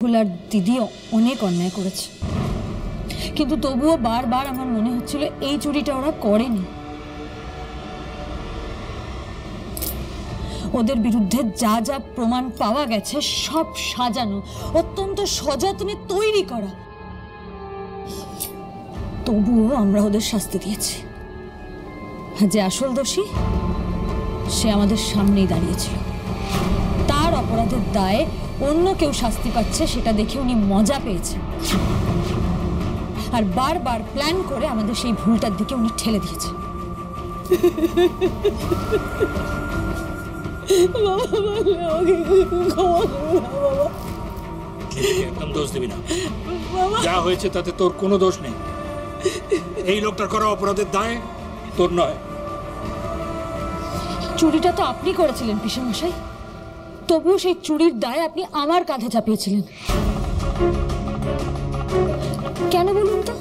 বকুল আর দিদি অনেক অন্যায় করেছে, কিন্তু তবুও বারবার আমার মনে হচ্ছিল এই চুরিটা ওরা করেনি। ওদের বিরুদ্ধে যা যা প্রমাণ পাওয়া গেছে সব সাজানো, অত্যন্ত সযত্নে তৈরি করা, তবুও আমরা ওদের শাস্তি দিয়েছি। যে আসল দোষী সে আমাদের সামনেই দাঁড়িয়েছিল, তার অপরাধের দায়ে অন্য কেউ শাস্তি পাচ্ছে সেটা দেখে উনি মজা পেয়েছেন, আর বারবার প্ল্যান করে আমাদের সেই ভুলটার দিকে উনি ঠেলে দিয়েছেন। একদম দোষ দিবি না, যা হয়েছে তাতে তোর কোনো দোষ নেই। এই লোকটার করা অপরাধের দায় তোর নয়। চুরিটা তো আপনি করেছিলেন পিসেমশাই, তবুও সেই চুরির দায় আপনি আমার কাঁধে চাপিয়েছিলেন। কেন বলুন তো,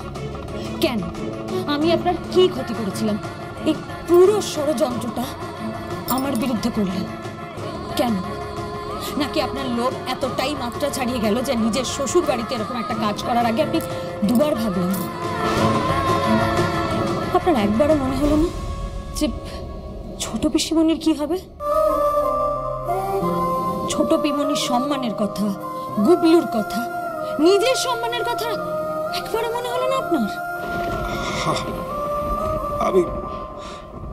কেন? আমি আপনার কি ক্ষতি করেছিলাম এই পুরো ষড়যন্ত্রটা আমার বিরুদ্ধে করলেন কেন? নাকি আপনার লোভ এতটাই মাত্রা ছাড়িয়ে গেল যে নিজের শ্বশুর বাড়িতে এরকম একটা কাজ করার আগে আপনি দুবার ভাবলেন না? আপনার একবারও মনে হলো না যে ছোট পিসিমণির কি হবে? ছোট পিমনির সম্মানের কথা, গুবলুর কথা, নিজের সম্মানের কথা একবারও মনে হলো না আপনার?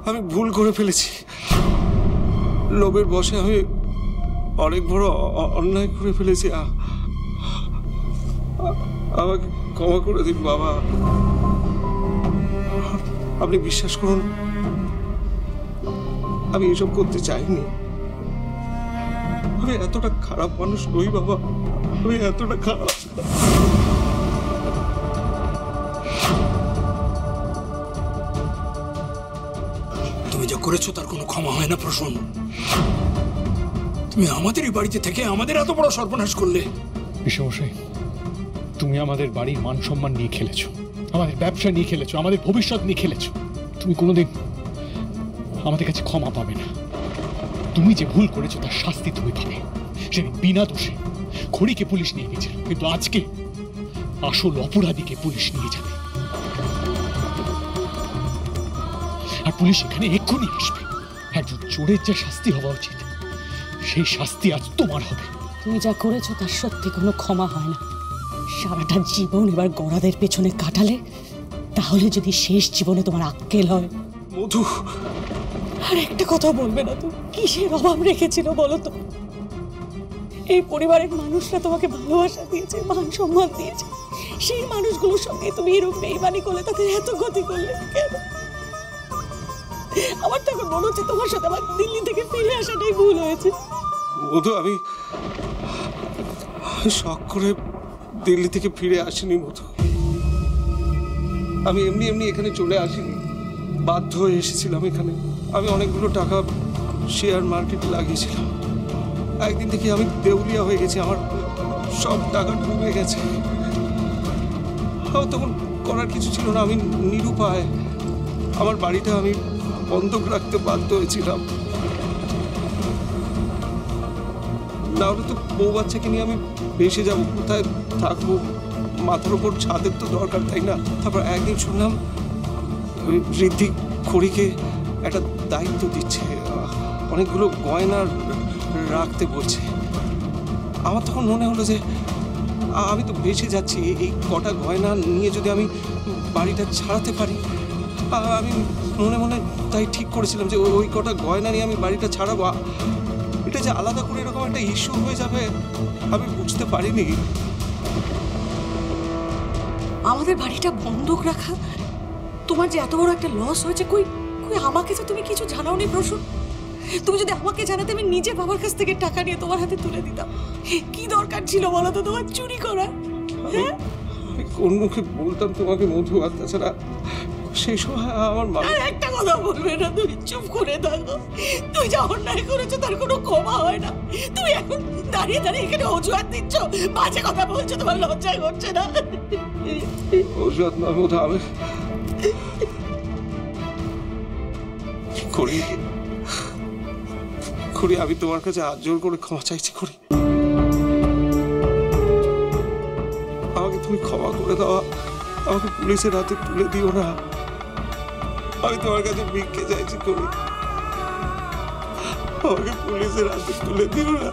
আমি ভুল করে ফেলেছি। লোভের বশে আমি অনেক বড় অন্যায় করে ফেলেছি। আমাকে ক্ষমা করে দিন বাবা। আপনি বিশ্বাস করুন, আমি এসব করতে চাইনি। আমি এতটা খারাপ মানুষ নই বাবা, আমি এতটা খারাপ। তুমি যা করেছো তার কোনো ক্ষমা হয় না প্রসন্ন। তুমি আমাদেরই বাড়িতে থেকে আমাদের এত বড় সর্বনাশ করলে। পিসেমশাই, তুমি আমাদের বাড়ির মান সম্মান নিয়ে খেলেছো, আমাদের ব্যবসা নিয়ে খেলেছো, আমাদের ভবিষ্যৎ নিয়ে খেলেছো। তুমি কোনোদিন আমাদের কাছে ক্ষমা পাবে না। তুমি যে ভুল করেছো তার শাস্তি তুমি পাবে। সেদিন বিনা দোষে খড়িকে পুলিশ নিয়ে গেছিল, কিন্তু আজকে আসল অপরাধীকে পুলিশ নিয়ে যাবে, আর পুলিশ এখানে এক্ষুনি আসবে। একজন চোরের যে শাস্তি হওয়া উচিত সেই শাস্তি আজ তোমার হবে। তুমি যা করেছো তার সত্যি কোনো ক্ষমা হয় না। সারাটা জীবন এবার গড়াদের পেছনে কাটালে, তাহলে যদি শেষ জীবনে তোমার আক্কেল হয়। মধু, আর একটা কথা বলবে না তো? কিসের অভাব রেখেছিল বলো তো? এই পরিবারের মানুষরা তোমাকে ভালোবাসা দিয়েছে, মান সম্মান দিয়েছে, সেই মানুষগুলোর সঙ্গে তুমি এরকম বেইমানি করলে, তাদের এত ক্ষতি করলে কেন? আমার তো এখন মনে হচ্ছে তোমার সাথে আমার দিল্লি থেকে ফিরে আসাটাই ভুল হয়েছে। মধু, আমি শখ করে দিল্লি থেকে ফিরে আসিনি মধু। আমি এমনি এমনি এখানে চলে আসিনি, বাধ্য হয়ে এসেছিলাম এখানে। আমি অনেকগুলো টাকা শেয়ার মার্কেটে লাগিয়েছিলাম। একদিন থেকে আমি দেউলিয়া হয়ে গেছি, আমার সব টাকা ডুবে গেছে। তখন করার কিছু ছিল না, আমি নিরুপায়। আমার বাড়িটা আমি বন্ধক রাখতে বাধ্য হয়েছিলাম, না হলে তো বউ বাচ্চাকে নিয়ে আমি ভেসে যাবো, কোথায় থাকবো? মাথার উপর ছাদের তো দরকার, তাই না? তারপর একদিন শুনলাম ঋদ্ধি খড়িকে একটা দায়িত্ব দিচ্ছে, অনেকগুলো গয়না রাখতে বলছে। আমার তখন মনে হলো যে আমি তো ভেসে যাচ্ছি, এই কটা গয়না নিয়ে যদি আমি বাড়িটা ছাড়াতে পারি। আমি মনে মনে তাই ঠিক করেছিলাম যে ওই কটা গয়না নিয়ে আমি বাড়িটা ছাড়াবো। এটা যে আলাদা করে এরকম একটা ইস্যু হয়ে যাবে আমি বুঝতে পারিনি। আমাদের বাড়িটা বন্ধক রাখা তোমার যে এত বড় একটা লস হয়েছে, কই কই আমাকে তো তুমি কিছু জানাওনি প্রসূন। তুমি যদি আমাকে জানাতে, আমি নিজে বাবার কাছ থেকে টাকা নিয়ে তোমার হাতে তুলে দিতাম। কি দরকার ছিল বলো তো তোমার চুরি করার? আমি কোন মুখে বলতাম তোমাকে মধু? আর তাছাড়া সেই সময় আমার মা। একটা কথা বলবে না, তুমি চুপ করে থাকো। তুই যা অন্যায় করেছো তার কোনো ক্ষমা হয় না। তুমি এখন দাঁড়িয়ে দাঁড়িয়ে এখানে অজুহাত দিচ্ছ, বাজে কথা বলছো, তোমার লজ্জা করছে না? অজুহাত না মধু, আমি খড়ি, আমি তোমার কাছে হাত জোর করে ক্ষমা চাইছি খড়ি। তুমি ক্ষমা করে দাও, আমাকে পুলিশের হাতে তুলে দিও না। আমি তোমার কাছে ভিক্ষে চাইছি করি, আমাকে পুলিশের হাতে তুলে দিও না।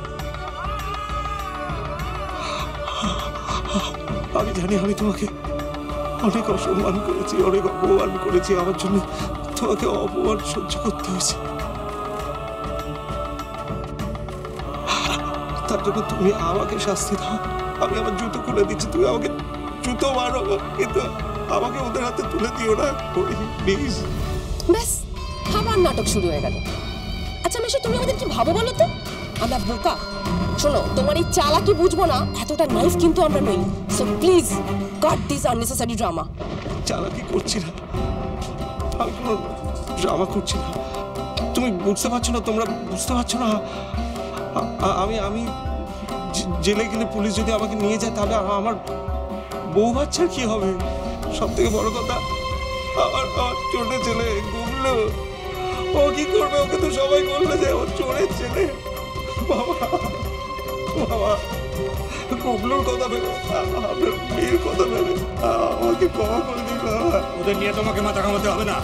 আমি জানি আমি তোমাকে অনেক অসম্মান করেছি, অনেক অপমান করেছি, আমার জন্য তোমাকে অপমান সহ্য করতে হয়েছে। তার জন্য তুমি আমাকে শাস্তি দাও। আমি আমার জুতো খুলে দিচ্ছি, তুমি আমাকে জুতো মারো, কিন্তু আমাকে ওদের হাতে তুলে দিও না প্লিজ। ব্যাস আবার নাটক শুরু হয়ে গেল। আচ্ছা মেশো, তুমি আমাদের কি ভাবো বলো তো? আমরা বোকা? শোনো, তোমার এই চালাকি বুঝবো না, এতটা নাইফ কিন্তু আমরা নই। So please cut this unnecessary drama. চালাকি করছি না, আমি কোনো ড্রামা করছি না। তুমি বুঝতে পারছো না, তোমরা বুঝতে পারছো না। আমি জেলে গেলে পুলিশ যদি আমাকে নিয়ে যায়, তাহলে আমার বউ বাচ্চার কি হবে? সব থেকে বড় কথা, আমার ছোট ছেলে গুবলু, ও কি করবে? ওকে তো সবাই বলবে যে ও চোরের ছেলে। বাবা বাবা, গুবলুর কথা ভেবে, আপনার মেয়ের কথা ভেবে আমাকে ক্ষমা করে দিন বাবা। ওদের নিয়ে তোমাকে মাথা ঘামাতে হবে না।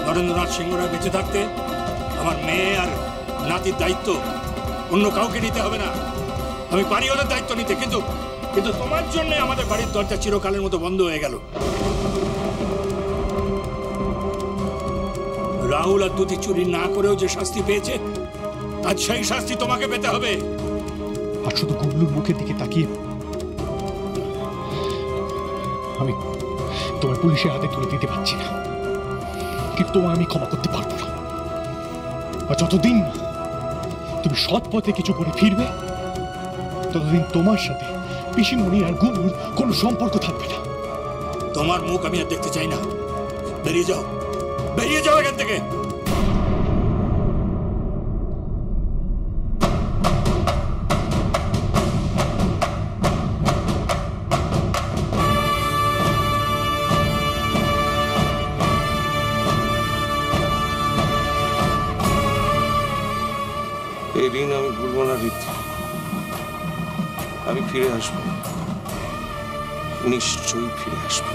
নরেন্দ্রনাথ সিংহরা বেঁচে থাকতে আমার মেয়ে আর নাতির দায়িত্ব অন্য কাউকে নিতে হবে না। আমি পারি ওদের দায়িত্ব নিতে, কিন্তু তোমার জন্য আমাদের বাড়ির দরজা চিরকালের মতো বন্ধ হয়ে গেল। রাহুল আর দুটি চুরি না করেও যে শাস্তি পেয়েছে, আজ সেই শাস্তি তোমাকে পেতে হবে। আর শুধু গুবলুর মুখের দিকে তাকিয়ে আমি তোমার পুলিশের হাতে তুলে দিতে পারছি না, কিন্তু তোমায় আমি ক্ষমা করতে পারবো না। আর যতদিন তুমি সৎ পথে কিছু করে ফিরবে, ততদিন তোমার সাথে পিসিমণি আর গুবলুর কোনো সম্পর্ক থাকবে না। তোমার মুখ আমি আর দেখতে চাই না। বেরিয়ে যাও, বেরিয়ে যাও এখান থেকে। এই ঋণ আমি ভুলবো না ঋদ্ধি, আমি ফিরে আসবো, নিশ্চয়ই ফিরে আসবো।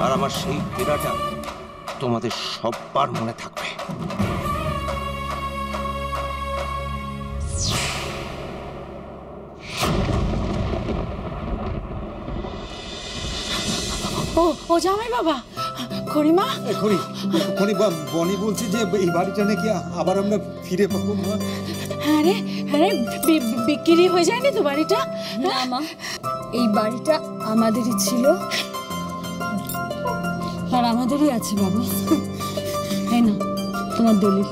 আর আমার সেই ফেরাটা তোমাদের সবার মনে থাকবে। ও জামাই বাবা, খড়িমা, বনি বলছি যে এই বাড়িটা নাকি আবার আমরা ফিরে পাবো। আরে আরে বিক্রি হয়ে যায়নি তো বাড়িটা? না মা, এই বাড়িটা আমাদেরই ছিল আর আমাদেরই আছে বাবা। এই না তোমার দলিল।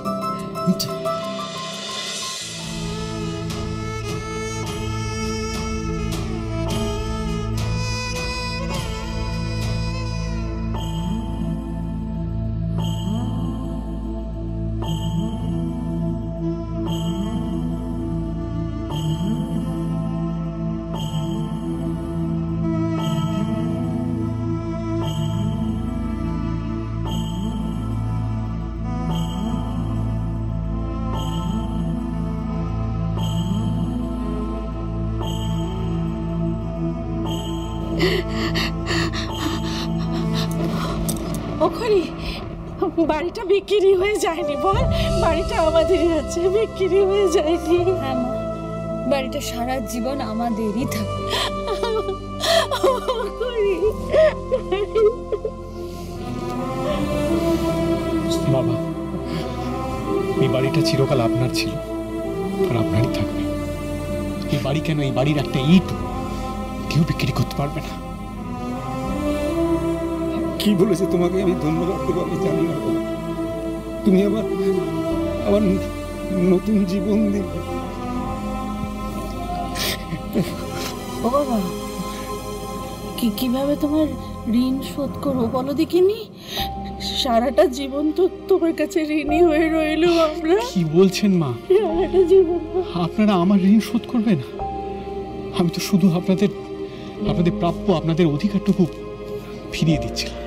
ওখানে বাড়িটা বিক্রি হয়ে যায়নি বল? বাড়িটা আমাদেরই আছে, বিক্রি হয়ে যায়নি। হ্যাঁ মা, বাড়িটা সারা জীবন আমাদেরই থাকবে। বাবা, এই বাড়িটা চিরকাল আপনার ছিল আর আপনারই থাকবে। এই বাড়ি কেন, এই বাড়ির একটা ইট কেউ বিক্রি করতে পারবে না। কি বলেছে তোমাকে আমি ধন্যবাদ দেবো আমি জানি না। তুমি আবার নতুন জীবন দিবে। ও বাবা, কিভাবে তোমার ঋণ শোধ করবো বলো দেখিনি? সারাটা জীবন তো তোমার কাছে ঋণী হয়ে রইল আমরা। কি বলছেন মা? সারাটা জীবন আপনারা আমার ঋণ শোধ করবেন? আমি তো শুধু আপনাদের প্রাপ্য, আপনাদের অধিকারটুকু ফিরিয়ে দিচ্ছিলাম।